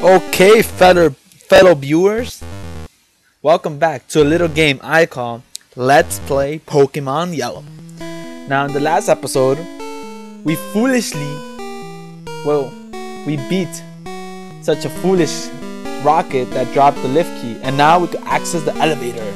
Okay, fellow viewers, welcome back to a little game I call Let's Play Pokemon Yellow. Now, in the last episode, we beat such a foolish rocket that dropped the lift key, and now we can access the elevator.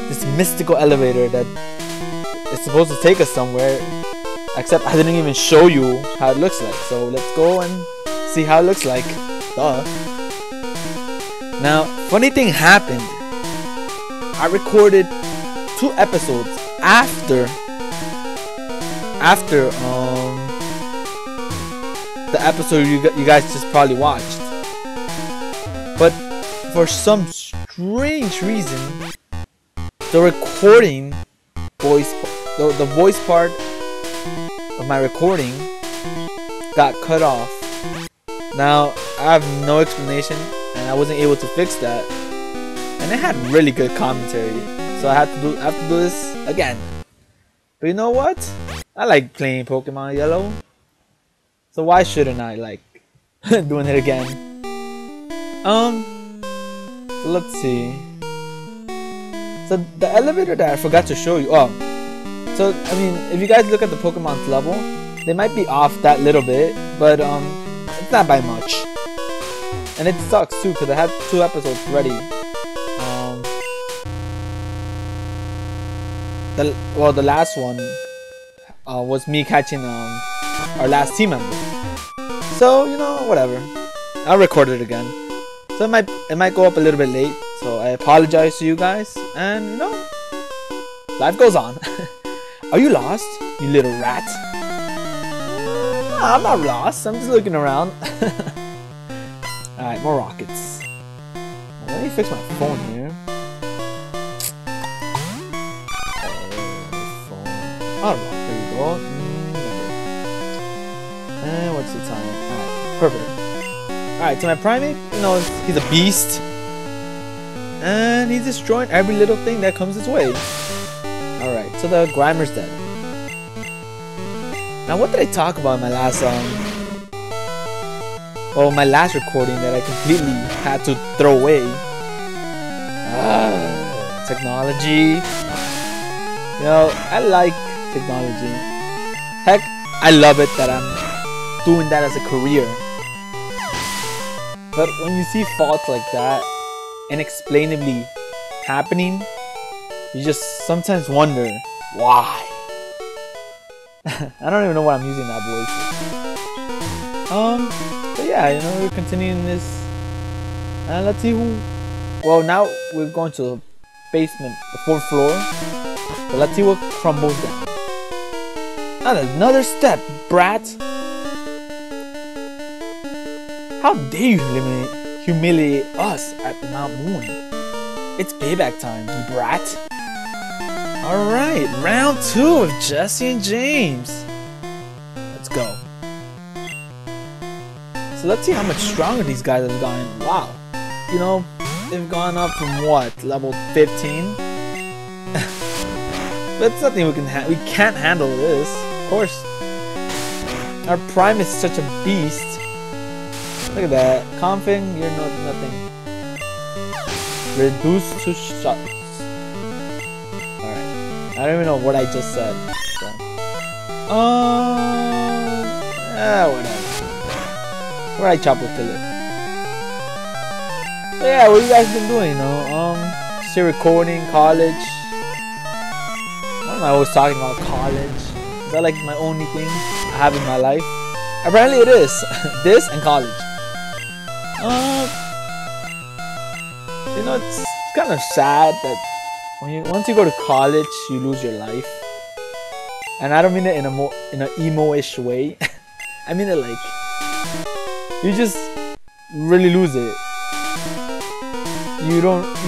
This mystical elevator that is supposed to take us somewhere, except I didn't even show you how it looks like. So let's go and see how it looks like. Duh. Now, funny thing happened. I recorded 2 episodes after the episode you guys just probably watched, but for some strange reason, the recording voice, the voice part of my recording got cut off. Now, I have no explanation, and I wasn't able to fix that. And it had really good commentary, so I have to do this again. But you know what? I like playing Pokemon Yellow, so why shouldn't I like doing it again? So let's see. So the elevator that I forgot to show you. Oh, so I mean, if you guys look at the Pokemon's level, they might be off that little bit, but it's not by much. And it sucks too, because I had 2 episodes ready. The last one was me catching our last team member. So you know, whatever. I'll record it again. So it might go up a little bit late. So I apologize to you guys, and you know, life goes on. Are you lost, you little rat? No, I'm not lost. I'm just looking around. Alright, more rockets. Let me fix my phone here. Alright, there we go. And what's the time? Alright, perfect. Alright, so my primate, you know, he's a beast. And he's destroying every little thing that comes his way. Alright, so the Grimer's dead. Now, what did I talk about in my last my last recording that I completely had to throw away? Technology. You know, I like technology. Heck, I love it that I'm doing that as a career. But when you see faults like that inexplainably happening, you just sometimes wonder why. I don't even know why I'm using that voice. But yeah, you know, we're continuing this. And let's see who. Well, now we're going to the basement, the 4th floor. So let's see what crumbles down. Not another step, brat. How dare you humiliate us at the Mount Moon? It's payback time, you brat. Alright, round 2 of Jesse and James. Let's go. So let's see how much stronger these guys have gotten. Wow. You know, they've gone up from what? Level 15? But it's nothing we can't handle this. Of course. Our Prime is such a beast. Look at that. Confing, you're nothing. Reduced to shots. Alright. I don't even know what I just said. So. Whatever. Alright, Chopper Killer. So yeah, what you guys been doing, you know? Still recording, college. Why am I always talking about college? Is that like my only thing I have in my life? Apparently it is. This and college. You know, it's kind of sad that once you go to college, you lose your life. And I don't mean it in a emo-ish way. I mean it like you just really lose it. You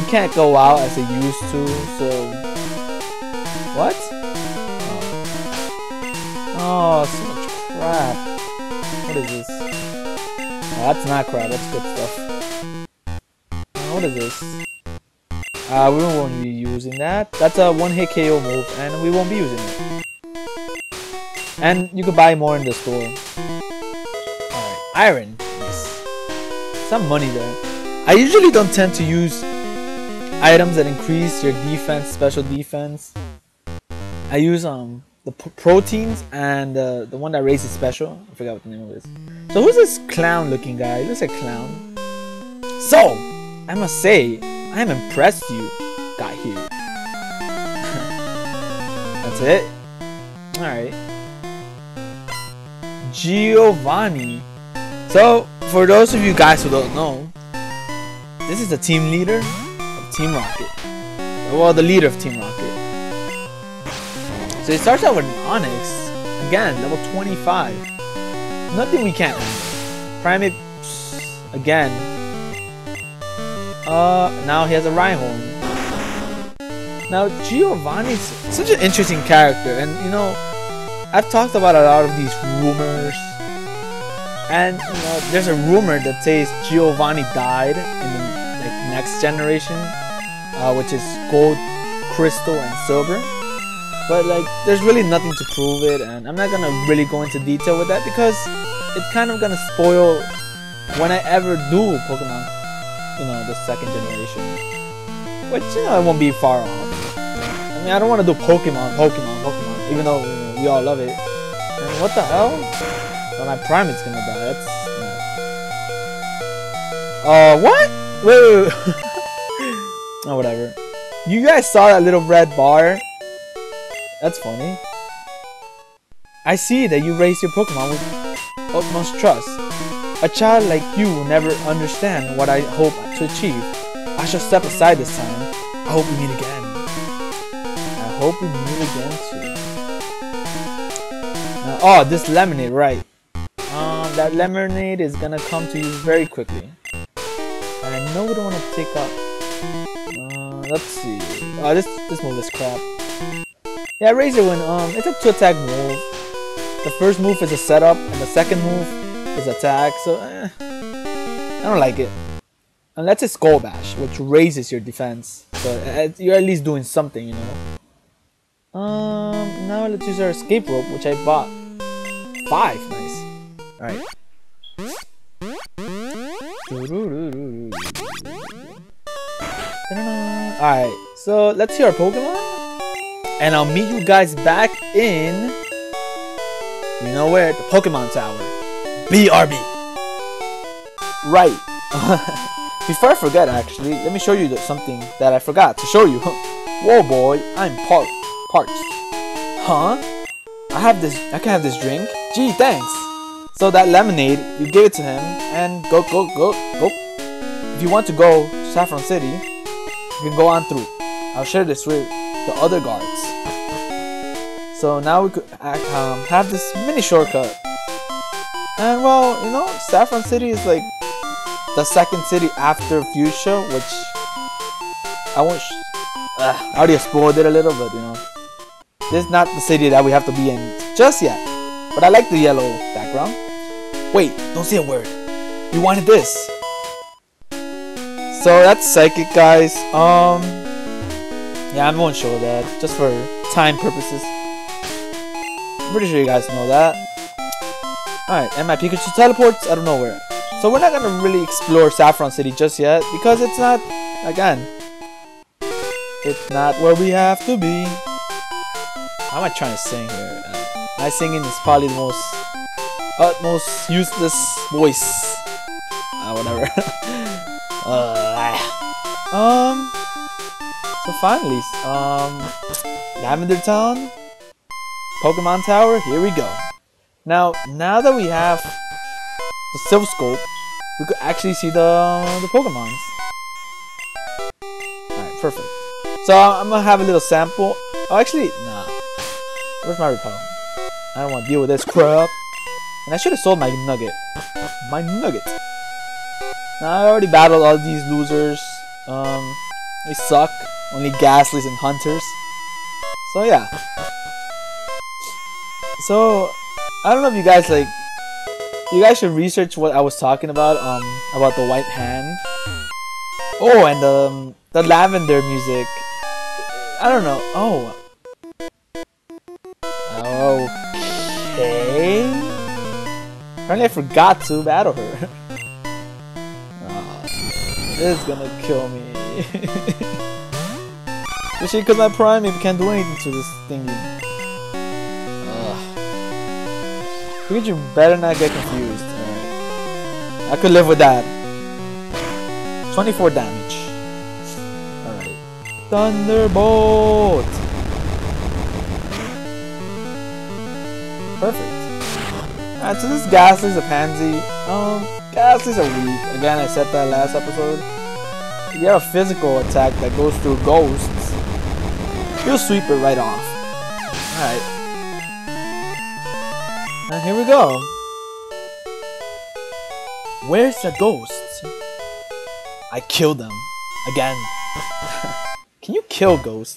can't go out as you used to. So what? Oh, so much crap. What is this? Oh, that's not crap. That's good stuff. What is this? We won't be using that. That's a 1-hit KO move, and we won't be using it. And you can buy more in the store. Alright, iron. Nice. some money there. I usually don't tend to use items that increase your defense, special defense. I use the proteins and the one that raises special. I forgot what the name of it is. So who's this clown looking guy? He looks like a clown. So I must say, I am impressed you got here. That's it. All right. Giovanni. So for those of you guys who don't know, this is the team leader of Team Rocket. Well, the leader of Team Rocket. So he starts out with an Onyx. Again, level 25. Nothing we can't handle. Primate, again. Now he has a Rhyhorn. Now Giovanni's such an interesting character, and you know, I've talked about a lot of these rumors. And you know, there's a rumor that says Giovanni died in the next generation, which is Gold, Crystal, and Silver. But like, there's really nothing to prove it, and I'm not gonna really go into detail with that because it's kind of gonna spoil when I ever do Pokemon, you know, the second generation. Which, you know, it won't be far off. I mean, I don't want to do Pokemon, even though, you know, we all love it. And what the hell? Well, my Primate's gonna die. That's. What? Wait. Oh, whatever. You guys saw that little red bar? That's funny. I see that you raised your Pokemon with utmost trust. A child like you will never understand what I hope to achieve. I shall step aside this time. I hope we meet again. I hope we meet again too. Now, oh, this lemonade, right. That lemonade is gonna come to you very quickly. And I know we don't want to take up. Let's see. Oh, this move is crap. Yeah, Razor Wind, it's a 2-attack move. The first move is a setup, and the second move is attack, so I don't like it. Unless it's Skull Bash, which raises your defense. So you're at least doing something, you know. Now let's use our escape rope, which I bought. 5, nice. Alright. Alright, so let's see our Pokemon. And I'll meet you guys back in, you know where, the Pokemon Tower. BRB. Right. Before I forget, actually, let me show you something that I forgot to show you. Whoa, boy, I'm parched. Huh? I can have this drink. Gee, thanks. So that lemonade, you give it to him, and go. If you want to go to Saffron City, you can go on through. I'll share this with the other guards. So now we could have this mini shortcut. And well, you know, Saffron City is like the second city after Fuchsia, which I won't. I already spoiled it a little, but you know, this is not the city that we have to be in just yet. But I like the yellow background. Wait, don't say a word. You wanted this. So that's Psychic, guys. Yeah, I won't show that just for time purposes. I'm pretty sure you guys know that. Alright, and my Pikachu teleports out of nowhere. So we're not gonna really explore Saffron City just yet because it's not, again, it's not where we have to be. How am I trying to sing here? My singing is probably the utmost useless voice. Whatever. So finally, Lavender Town, Pokemon Tower, here we go. Now that we have the Silph Scope, we could actually see the Pokemons. Alright, perfect. So I'm gonna have a little sample. Oh, actually, nah. Where's my repel? I don't want to deal with this crap. And I should have sold my nugget. My nugget. Now I already battled all these losers. They suck. Only Gastlys and Hunters. So yeah. So I don't know if you guys like. You guys should research what I was talking about the white hand. Oh, and the lavender music. I don't know. Oh. Okay. Apparently I forgot to battle her. is gonna kill me. Especially because my Primeape can't do anything to this thingy. Ugh. Pikachu better not get confused. Alright. I could live with that. 24 damage. Alright. Thunderbolt! Perfect. Alright, so this Ghastly's a pansy. Ghastly's a weak. Again, I said that last episode. If you have a physical attack that goes through ghosts, you'll sweep it right off. Alright. And here we go. Where's the ghosts? I killed them. Again. Can you kill ghosts?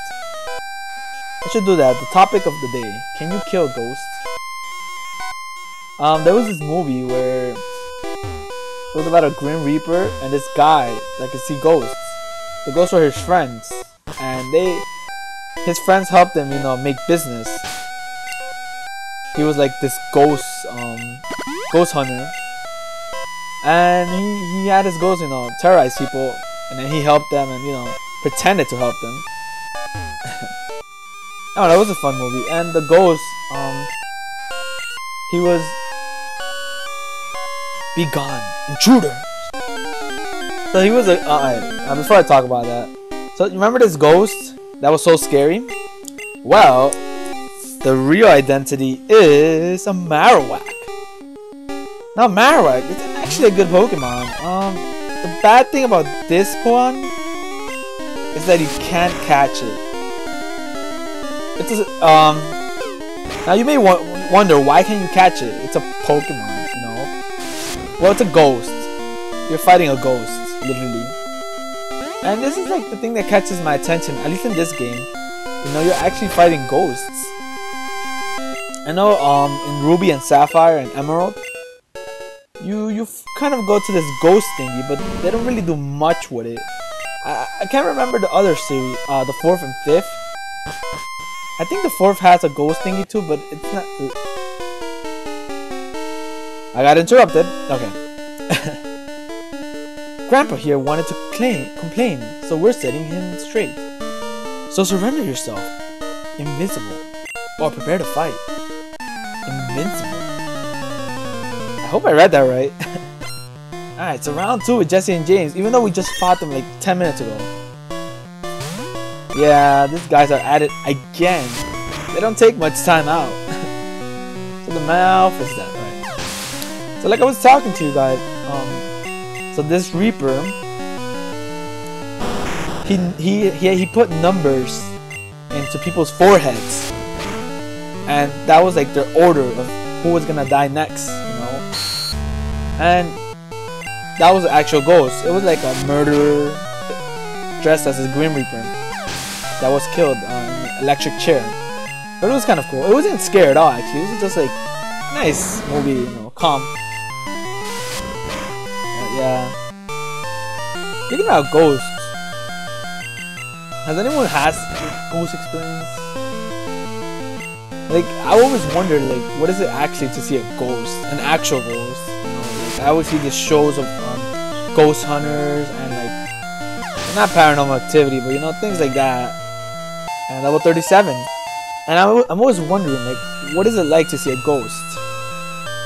I should do that. The topic of the day. Can you kill ghosts? There was this movie where it was about a Grim Reaper and this guy that could see ghosts. The ghosts were his friends, and his friends helped him, you know, make business. He was like this ghost hunter, and he had his ghosts, you know, terrorize people, and then he helped them, and you know, pretended to help them. Oh, that was a fun movie. And the ghost, he was be gone, intruder. So he was a before I talk about that, so you remember this ghost that was so scary? Well, the real identity is a Marowak. Now Marowak is actually a good Pokemon. The bad thing about this one is that you can't catch it. It's a, now you may wonder, why can't you catch it? It's a Pokemon, you know. Well, it's a ghost. You're fighting a ghost, literally. And this is like the thing that catches my attention, at least in this game. You know, you're actually fighting ghosts. I know in Ruby and Sapphire and Emerald, you kind of go to this ghost thingy, but they don't really do much with it. I can't remember the other series, the 4th and 5th. I think the 4th has a ghost thingy too, but it's not. I got interrupted. Okay. Grandpa here wanted to complain, so we're setting him straight. So surrender yourself. Invincible. Or prepare to fight. Invincible. I hope I read that right. Alright, so round 2 with Jesse and James, even though we just fought them like 10 minutes ago. Yeah, these guys are at it again. They don't take much time out. So the mouth is that, right? So like I was talking to you guys, so this Reaper, he put numbers into people's foreheads, and that was like their order of who was gonna die next, you know. And that was the actual ghost. It was like a murderer dressed as a Grim Reaper that was killed on an electric chair. But it was kind of cool. It wasn't scary at all, actually. It was just like nice movie, you know, calm. Yeah. Speaking about ghosts, has anyone had ghost experience? Like, I always wondered, like, what is it actually to see a ghost, an actual ghost? You know, like, I always see the shows of ghost hunters and like, not Paranormal Activity, but you know, things like that. And level 37, and I'm always wondering, like, what is it like to see a ghost?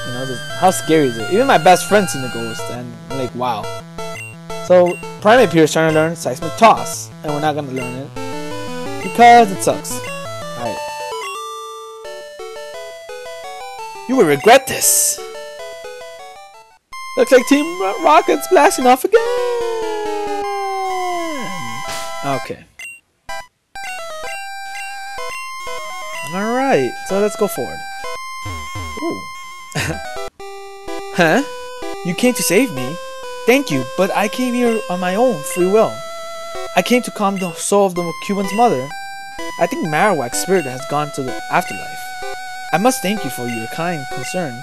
You know, how scary is it? Even my best friend's seen a ghost, and I'm like, wow. So Primeape here is trying to learn Seismic Toss, and we're not gonna learn it because it sucks. Alright. You will regret this. Looks like Team Rocket's blasting off again. Okay. Alright, so let's go forward. Ooh. Huh? You came to save me? Thank you, but I came here on my own free will. I came to calm the soul of the Cuban's mother. I think Marowak's spirit has gone to the afterlife. I must thank you for your kind concern.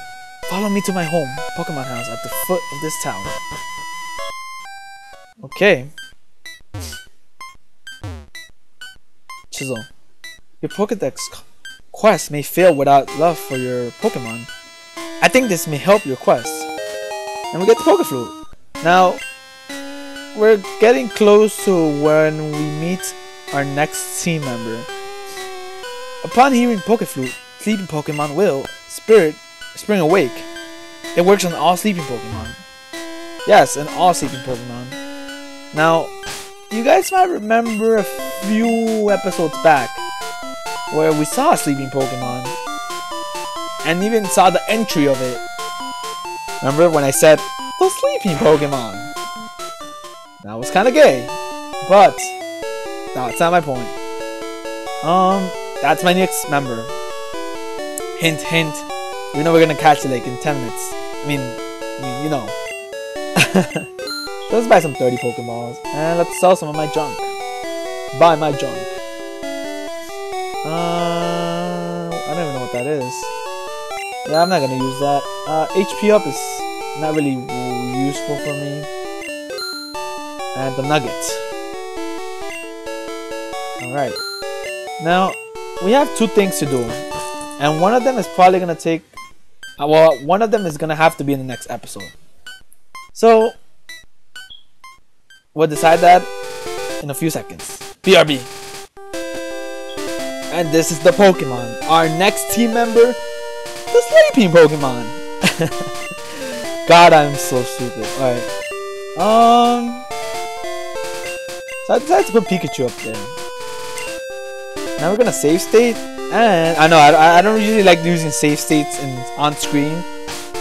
Follow me to my home, Pokemon house, at the foot of this tower. Okay. Chisel. Your Pokedex quest may fail without love for your Pokemon. I think this may help your quest. And we get the Pokeflute. Now, we're getting close to when we meet our next team member. Upon hearing Pokeflute, sleeping Pokemon will spring awake. It works on all sleeping Pokemon. Yes, on all sleeping Pokemon. Now, you guys might remember a few episodes back where we saw a sleeping Pokemon and even saw the entry of it. Remember when I said the sleeping Pokemon? That was kind of gay, but that's not my point. That's my next member. Hint, hint. We know we're gonna catch it like in 10 minutes. I mean, you know. Let's buy some 30 Pokeballs and let's sell some of my junk. Buy my junk. I don't even know what that is. Yeah, I'm not gonna use that. HP up is not really useful for me. And the nugget. Alright. Now, we have two things to do. And one of them is probably gonna take... well, one of them is gonna have to be in the next episode. So, we'll decide that in a few seconds. BRB. And this is the Pokemon. Our next team member, the sleeping Pokemon. God, I'm so stupid. Alright. So I decided to put Pikachu up there. Now we're gonna save state. And I know I don't usually like using save states on screen,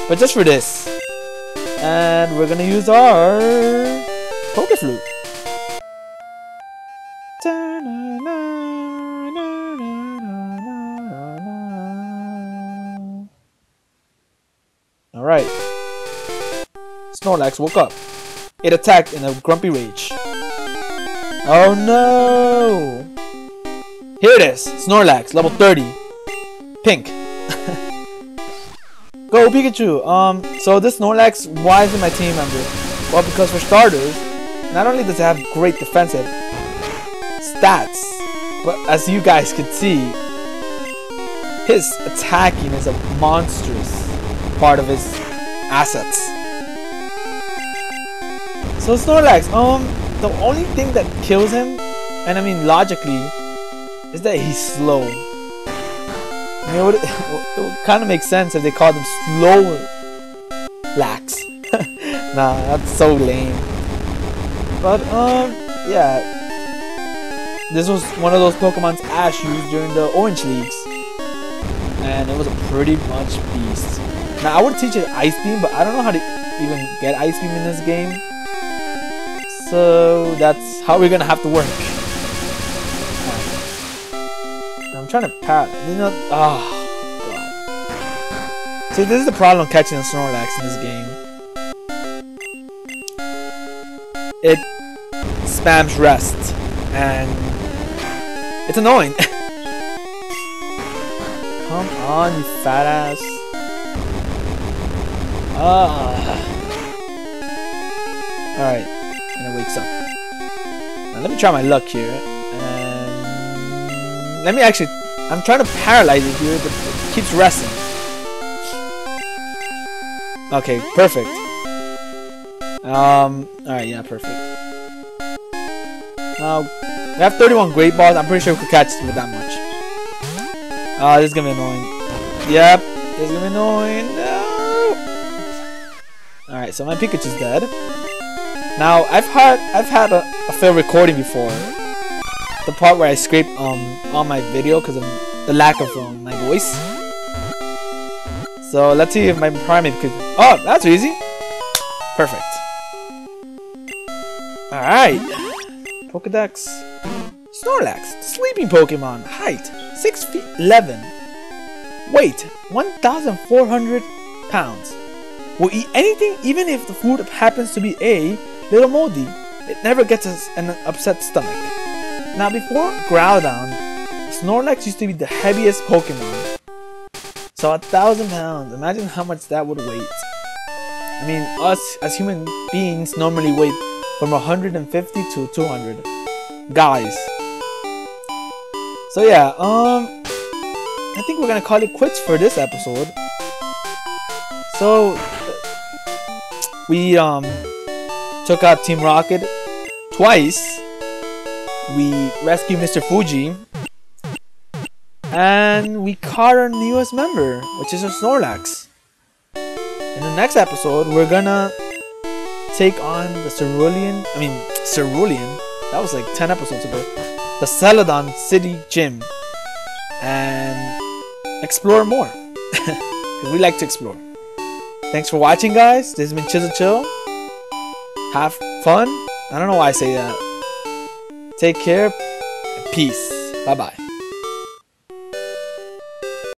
but just for this. And we're gonna use our Pokeflute. Alright. Snorlax woke up. It attacked in a grumpy rage. Oh no! Here it is! Snorlax, level 30. Pink. Go Pikachu! So this Snorlax, why is it my team member? Well, because for starters, not only does it have great defensive stats, but as you guys can see, his attacking is a monstrous part of his assets. So Snorlax, the only thing that kills him, and I mean logically, is that he's slow. I mean, it would kind of make sense if they called him Slow-Lax. Nah, that's so lame. But yeah, this was one of those Pokemon's Ash used during the Orange Leagues, and it was a pretty much beast. Now I would teach it Ice Beam, but I don't know how to even get Ice Beam in this game. So that's how we're gonna have to work. Right. I'm trying to pat. You know, oh god. See, this is the problem catching a Snorlax in this game. It spams rest, and it's annoying. Come on, you fat ass. Alright, and it wakes up. Now let me try my luck here. And let me actually... I'm trying to paralyze it here, but it keeps resting. Okay, perfect. Alright, yeah, perfect. Now, we have 31 Great Balls. I'm pretty sure we could catch it with that much. This is gonna be annoying. Yep, this is gonna be annoying. No! Alright, so my Pikachu's dead. Now, I've had a failed recording before. The part where I scraped on my video because of the lack of my voice. So let's see if my Primate could... Oh, that's easy. Perfect. Alright. Pokedex. Snorlax, the sleeping Pokemon. Height, 6 feet 11. Weight, 1,400 pounds. Will eat anything even if the food happens to be a little moldy. It never gets an upset stomach. Now before Groudon, Snorlax used to be the heaviest Pokemon. So 1,000 pounds, imagine how much that would weigh. I mean, us as human beings normally weigh from 150 to 200. Guys. So yeah, I think we're gonna call it quits for this episode. So we took out Team Rocket twice. We rescued Mr. Fuji. And we caught our newest member, which is a Snorlax. In the next episode, we're gonna take on the Cerulean. That was like 10 episodes ago. The Celadon City Gym. And explore more. Because we like to explore. Thanks for watching, guys. This has been Chisel Chill. Have fun. I don't know why I say that. Take care. Peace. Bye-bye.